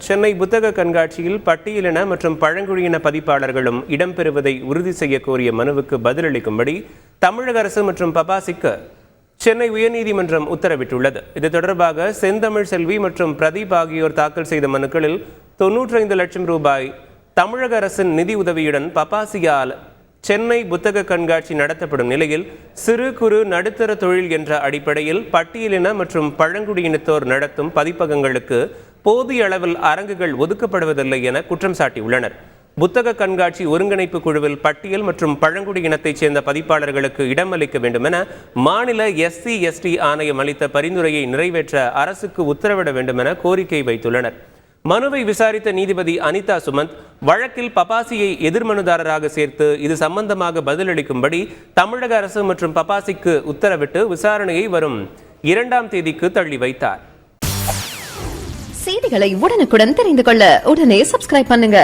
சென்னை புத்தக கண்காட்சியில் பட்டியலின மற்றும் பழங்குடியின பதிப்பாளர்களும் இடம்பெறுவதை உறுதி செய்ய கோரிய மனுவுக்கு பதிலளிக்கும்படி தமிழக அரசு மற்றும் பபாசிக்கு சென்னை உயர்நீதிமன்றம் உத்தரவிட்டுள்ளது. இது தொடர்பாக செந்தமிழ் செல்வி மற்றும் பிரதீப் ஆகியோர் தாக்கல் செய்த மனுக்களில் 95 லட்சம் ரூபாய் தமிழக அரசின் நிதி உதவியுடன் பபாசியால் சென்னை புத்தக கண்காட்சி நடத்தப்படும் நிலையில் சிறு குறு நடுத்தர தொழில் என்ற அடிப்படையில் பட்டியலின மற்றும் பழங்குடியினத்தோர் நடத்தும் பதிப்பகங்களுக்கு போதிய அளவில் அரங்குகள் ஒதுக்கப்படுவதில்லை என குற்றம் சாட்டியுள்ளனர். புத்தக கண்காட்சி ஒருங்கிணைப்பு குழுவில் பட்டியல் மற்றும் பழங்குடியினத்தைச் சேர்ந்த பதிப்பாளர்களுக்கு இடமளிக்க வேண்டும் என மாநில SC/ST ஆணையம் அளித்த பரிந்துரையை நிறைவேற்ற அரசுக்கு உத்தரவிட வேண்டும் என கோரிக்கை வைத்துள்ளனர். மனுவை விசாரித்த நீதிபதி அனிதா சுமந்த் வழக்கில் பபாசியை எதிர்மனுதாரராக சேர்த்து இது சம்பந்தமாக பதிலளிக்கும்படி தமிழக அரசு மற்றும் பபாசிக்கு உத்தரவிட்டு விசாரணையை வரும் 2ஆம் தேதிக்கு தள்ளி வைத்தார். செய்திகளை உடனுக்குடன் தெரிந்து கொள்ள உடனே சப்ஸ்கிரைப் பண்ணுங்க.